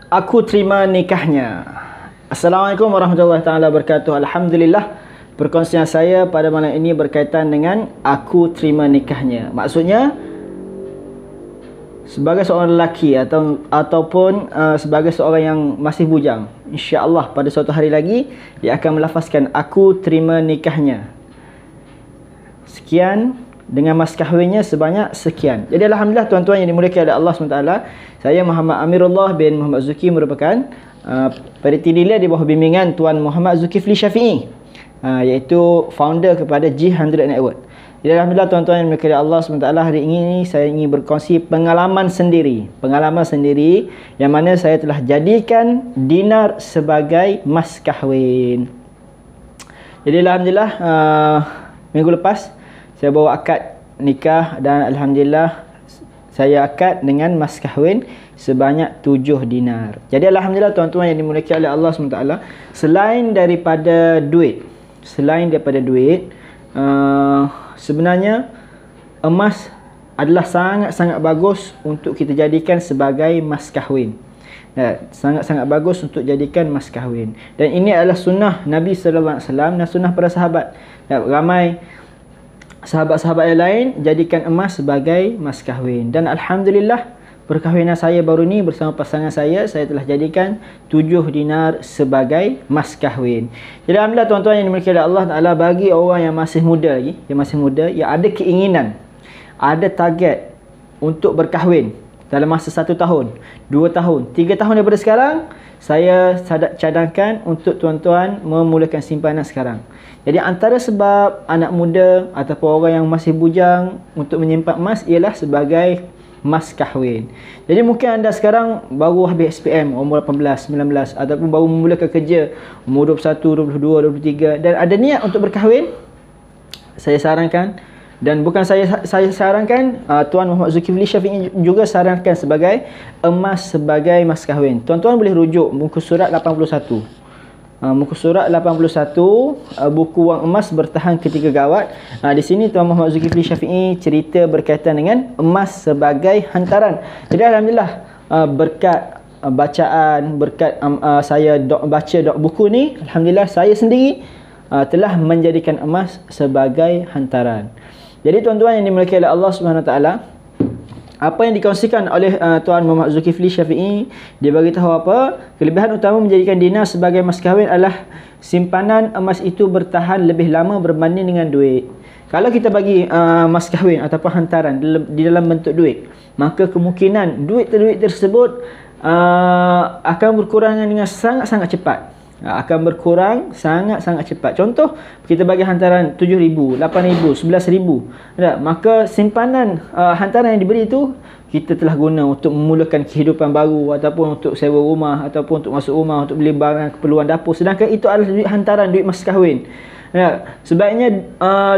Aku terima nikahnya. Assalamualaikum warahmatullahi taala wabarakatuh. Alhamdulillah, perkongsian saya pada malam ini berkaitan dengan aku terima nikahnya. Maksudnya sebagai seorang lelaki ataupun sebagai seorang yang masih bujang, insya-Allah pada suatu hari lagi dia akan melafazkan aku terima nikahnya. Sekian dengan mas kahwinnya sebanyak sekian. Jadi alhamdulillah tuan-tuan yang dimuliakan oleh Allah SWT, saya Muhammad Amirullah bin Muhammad Zuki merupakan peneliti nilai di bawah bimbingan Tuan Muhammad Zulkifli Syafi'i, iaitu founder kepada G100 Network. Jadi alhamdulillah tuan-tuan yang dimuliakan oleh Allah SWT, hari ini saya ingin berkongsi pengalaman sendiri yang mana saya telah jadikan dinar sebagai mas kahwin. Jadi alhamdulillah minggu lepas saya bawa akad nikah dan alhamdulillah saya akad dengan mas kahwin sebanyak 7 dinar. Jadi alhamdulillah tuan-tuan yang dimuliakan oleh Allah SWT, selain daripada duit, sebenarnya emas adalah sangat-sangat bagus untuk kita jadikan sebagai mas kahwin. Sangat-sangat bagus untuk jadikan mas kahwin. Dan ini adalah sunnah Nabi SAW dan sunnah para sahabat. Ramai sahabat-sahabat yang lain jadikan emas sebagai mas kahwin. Dan alhamdulillah perkahwinan saya baru ni bersama pasangan saya telah jadikan 7 dinar sebagai mas kahwin. Jadi alhamdulillah tuan-tuan yang dimuliakan oleh Allah Taala, bagi orang yang masih muda lagi, yang ada keinginan, ada target untuk berkahwin dalam masa 1 tahun, 2 tahun, 3 tahun daripada sekarang, saya cadangkan untuk tuan-tuan memulakan simpanan sekarang. Jadi antara sebab anak muda ataupun orang yang masih bujang untuk menyimpan emas ialah sebagai mas kahwin. Jadi mungkin anda sekarang baru habis SPM umur 18, 19 ataupun baru memulakan kerja umur 21, 22, 23 dan ada niat untuk berkahwin, saya sarankan, dan bukan saya sarankan, Tuan Muhammad Zulkifli Syafi'i juga sarankan sebagai emas sebagai mas kahwin. Tuan-tuan boleh rujuk muka surat 81. Muka surat 81, buku wang emas bertahan ketika gawat. Di sini Tuan Muhammad Zulkifli Syafi'i cerita berkaitan dengan emas sebagai hantaran. Jadi alhamdulillah berkat bacaan, berkat saya baca buku ni, alhamdulillah saya sendiri telah menjadikan emas sebagai hantaran. Jadi tuan-tuan yang dimuliakan oleh Allah Subhanahu Wa Taala, apa yang dikongsikan oleh Tuan Muhammad Zulkifli Syafi'i, dia bagi tahu apa? Kelebihan utama menjadikan dinar sebagai mas kahwin adalah simpanan emas itu bertahan lebih lama berbanding dengan duit. Kalau kita bagi mas kahwin ataupun hantaran di dalam bentuk duit, maka kemungkinan duit tersebut akan berkurang dengan sangat-sangat cepat. Akan berkurang sangat-sangat cepat. Contoh, kita bagi hantaran 7,000, 8,000, 11,000. Maka simpanan hantaran yang diberi itu kita telah guna untuk memulakan kehidupan baru, ataupun untuk sewa rumah, ataupun untuk masuk rumah, untuk beli barang keperluan dapur. Sedangkan itu adalah duit hantaran, duit mas kahwin. Sebaiknya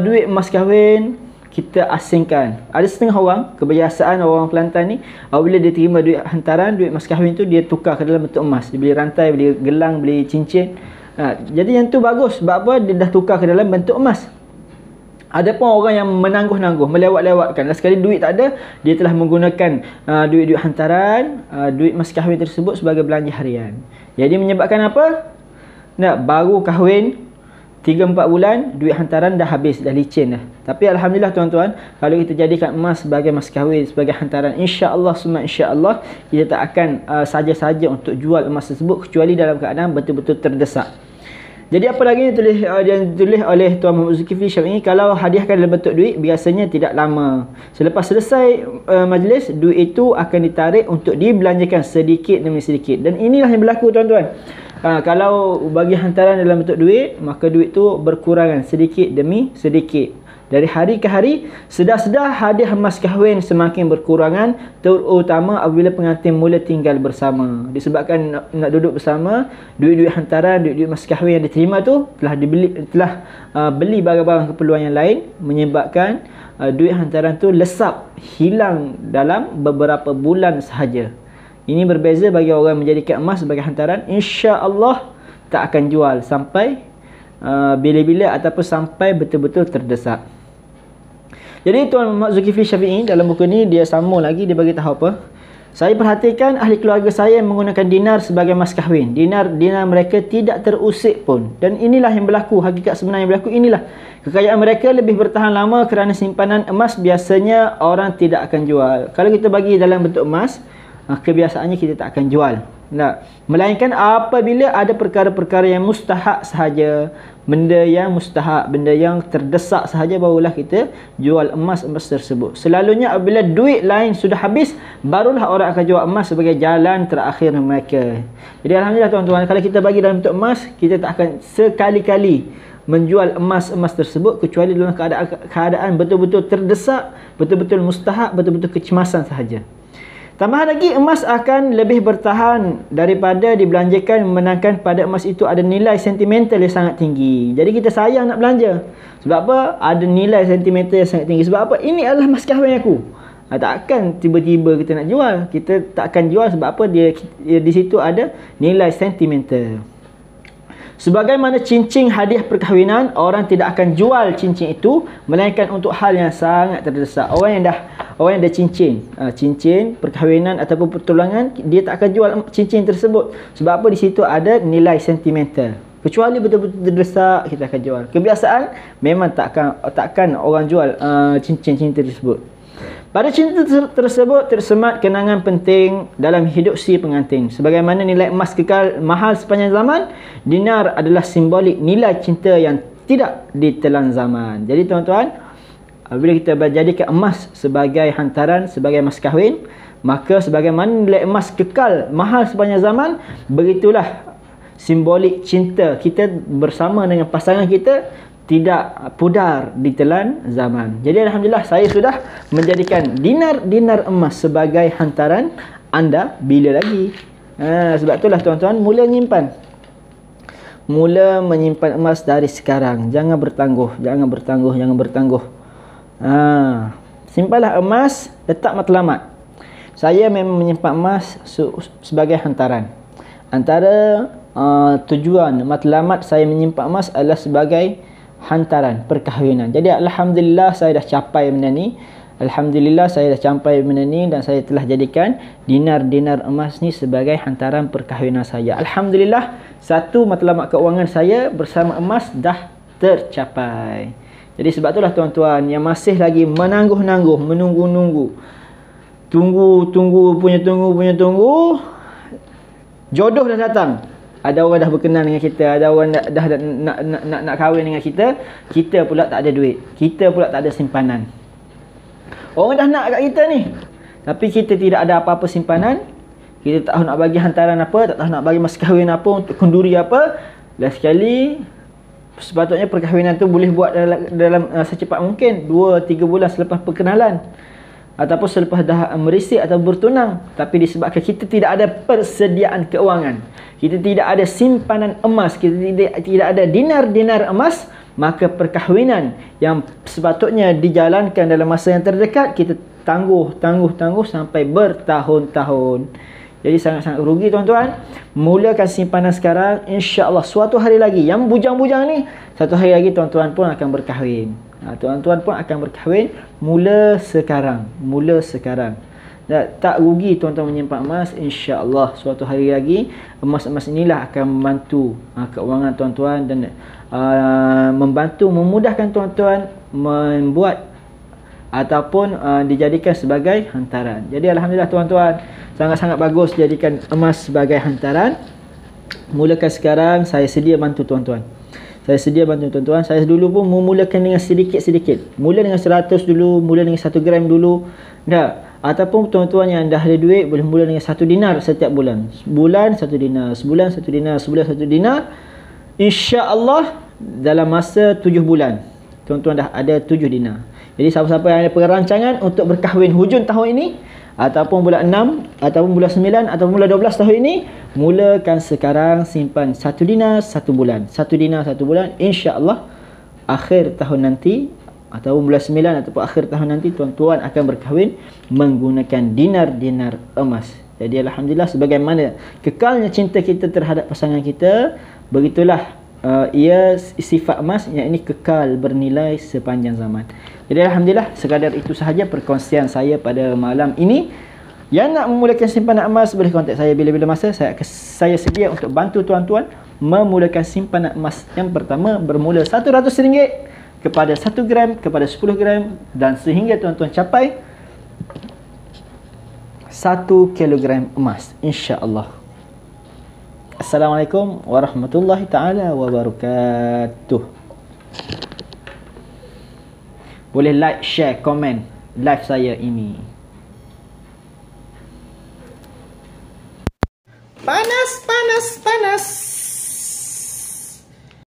duit mas kahwin kita asingkan. Ada setengah orang, kebiasaan orang Kelantan ni, apabila dia terima duit hantaran, duit mas kahwin tu, dia tukar ke dalam bentuk emas. Dia beli rantai, beli gelang, beli cincin. Jadi yang tu bagus. Sebab apa? Dia dah tukar ke dalam bentuk emas. Ada pun orang yang menangguh-nangguh, melewat-lewatkan. Sekali duit tak ada, dia telah menggunakan duit-duit hantaran, duit mas kahwin tersebut sebagai belanja harian. Jadi menyebabkan apa? Baru kahwin 3-4 bulan, duit hantaran dah habis, dah licin dah. Tapi alhamdulillah tuan-tuan, kalau kita jadikan emas sebagai mas kahwin, sebagai hantaran, insya-Allah semua insya-Allah kita tak akan saja-saja untuk jual emas tersebut kecuali dalam keadaan betul-betul terdesak. Jadi apa lagi yang ditulis oleh Tuan Muhammad Zulkifli Syafi'i, kalau hadiahkan dalam bentuk duit biasanya tidak lama. Selepas selesai majlis, duit itu akan ditarik untuk dibelanjakan sedikit demi sedikit. Dan inilah yang berlaku tuan-tuan. Kalau bagi hantaran dalam bentuk duit, maka duit tu berkurangan sedikit demi sedikit. Dari hari ke hari, sedar-sedar hadiah mas kahwin semakin berkurangan, terutama apabila pengantin mula tinggal bersama. Disebabkan nak duduk bersama, duit-duit hantaran, duit-duit mas kahwin yang diterima tu telah beli barang-barang keperluan yang lain, menyebabkan duit hantaran tu lesap, hilang dalam beberapa bulan sahaja. Ini berbeza bagi orang yang menjadikan emas sebagai hantaran, insya-Allah tak akan jual sampai bila-bila ataupun sampai betul-betul terdesak. Jadi Tuan Muhammad Zulkifli Syafi'i dalam buku ni dia sambung lagi, dia bagi tahu apa? Saya perhatikan ahli keluarga saya menggunakan dinar sebagai mas kahwin. Dinar mereka tidak terusik pun. Dan inilah yang berlaku, hakikat sebenar yang berlaku inilah. Kekayaan mereka lebih bertahan lama kerana simpanan emas biasanya orang tidak akan jual. Kalau kita bagi dalam bentuk emas, kebiasaannya kita tak akan jual. Nah, melainkan apabila ada perkara-perkara yang mustahak sahaja, benda yang mustahak, benda yang terdesak sahaja, barulah kita jual emas-emas tersebut. Selalunya apabila duit lain sudah habis, barulah orang akan jual emas sebagai jalan terakhir mereka. Jadi alhamdulillah tuan-tuan, kalau kita bagi dalam bentuk emas, kita tak akan sekali-kali menjual emas-emas tersebut kecuali dalam keadaan betul-betul terdesak, betul-betul mustahak, betul-betul kecemasan sahaja. Tambahan lagi, emas akan lebih bertahan daripada dibelanjakan, memandangkan pada emas itu ada nilai sentimental yang sangat tinggi. Jadi kita sayang nak belanja. Sebab apa? Ada nilai sentimental yang sangat tinggi. Sebab apa? Ini adalah mas kahwin aku. Takkan tiba-tiba kita nak jual. Kita tak akan jual sebab apa? Dia di situ ada nilai sentimental. Sebagaimana cincin hadiah perkahwinan, orang tidak akan jual cincin itu melainkan untuk hal yang sangat terdesak. Orang yang dah cincin perkahwinan ataupun pertolongan, dia tak akan jual cincin tersebut. Sebab apa? Di situ ada nilai sentimental. Kecuali betul-betul terdesak, kita akan jual. Kebiasaan memang takkan orang jual cincin tersebut. Pada cinta tersebut tersemat kenangan penting dalam hidup si pengantin. Sebagaimana nilai emas kekal mahal sepanjang zaman, dinar adalah simbolik nilai cinta yang tidak ditelan zaman. Jadi tuan-tuan, apabila kita jadikan emas sebagai hantaran, sebagai mas kahwin, maka sebagaimana nilai emas kekal mahal sepanjang zaman, begitulah simbolik cinta kita bersama dengan pasangan kita tidak pudar ditelan zaman. Jadi alhamdulillah, saya sudah menjadikan dinar emas sebagai hantaran anda bila lagi. Sebab itulah tuan-tuan, mula menyimpan emas dari sekarang. Jangan bertangguh. Simpanlah emas, letak matlamat. Saya memang menyimpan emas sebagai hantaran. Antara tujuan matlamat saya menyimpan emas adalah sebagai hantaran perkahwinan. Jadi alhamdulillah saya dah capai benda ni. Dan saya telah jadikan dinar emas ni sebagai hantaran perkahwinan saya. Alhamdulillah, satu matlamat keuangan saya bersama emas dah tercapai. Jadi sebab itulah tuan-tuan yang masih lagi menangguh-nangguh, menunggu-nunggu, tunggu, jodoh dah datang. Ada orang dah berkenan dengan kita, ada orang dah nak kahwin dengan kita, kita pula tak ada duit, kita pula tak ada simpanan. Orang dah nak kat kita ni, tapi kita tidak ada apa-apa simpanan. Kita tak tahu nak bagi hantaran apa, tak tahu nak bagi mas kahwin apa, untuk kenduri apa. Last sekali, sepatutnya perkahwinan tu boleh buat dalam secepat mungkin 2-3 bulan selepas perkenalan, ataupun selepas dah merisik atau bertunang. Tapi disebabkan kita tidak ada persediaan keuangan, kita tidak ada simpanan emas, kita tidak ada dinar emas, maka perkahwinan yang sepatutnya dijalankan dalam masa yang terdekat, kita tangguh sampai bertahun-tahun. Jadi sangat-sangat rugi tuan-tuan. Mulakan simpanan sekarang, insya-Allah suatu hari lagi, yang bujang-bujang ni, satu hari lagi tuan-tuan pun akan berkahwin. Tuan-tuan pun akan berkahwin mula sekarang. Tak rugi tuan-tuan menyimpan emas. InsyaAllah suatu hari lagi emas-emas inilah akan membantu keuangan tuan-tuan dan membantu memudahkan tuan-tuan membuat ataupun dijadikan sebagai hantaran. Jadi alhamdulillah tuan-tuan, sangat-sangat bagus jadikan emas sebagai hantaran. Mulakan sekarang, saya sedia bantu tuan-tuan. Saya dulu pun memulakan dengan sedikit-sedikit. Mula dengan 100 dulu, mula dengan 1 gram dulu. Ataupun tuan-tuan yang dah ada duit, boleh mula dengan 1 dinar setiap bulan. Sebulan 1 dinar, sebulan 1 dinar, sebulan 1 dinar. InsyaAllah dalam masa 7 bulan, tuan-tuan dah ada 7 dinar. Jadi siapa-siapa yang ada perancangan untuk berkahwin hujung tahun ini, ataupun bulan 6, ataupun bulan 9, ataupun bulan 12 tahun ini, mulakan sekarang, simpan 1 dinar 1 bulan. 1 dinar 1 bulan, insya-Allah akhir tahun nanti ataupun bulan 9 ataupun akhir tahun nanti, tuan-tuan akan berkahwin menggunakan dinar emas. Jadi alhamdulillah, sebagaimana kekalnya cinta kita terhadap pasangan kita, begitulah ia sifat emas yang ini kekal bernilai sepanjang zaman. Jadi alhamdulillah, sekadar itu sahaja perkongsian saya pada malam ini. Yang nak memulakan simpanan emas boleh kontak saya bila-bila masa. Saya sedia untuk bantu tuan-tuan memulakan simpanan emas yang pertama bermula RM100 kepada 1 gram, kepada 10 gram dan sehingga tuan-tuan capai 1 kilogram emas, insya-Allah. Assalamualaikum warahmatullahi taala wabarakatuh. Boleh like, share, komen live saya ini. Panas, panas, panas.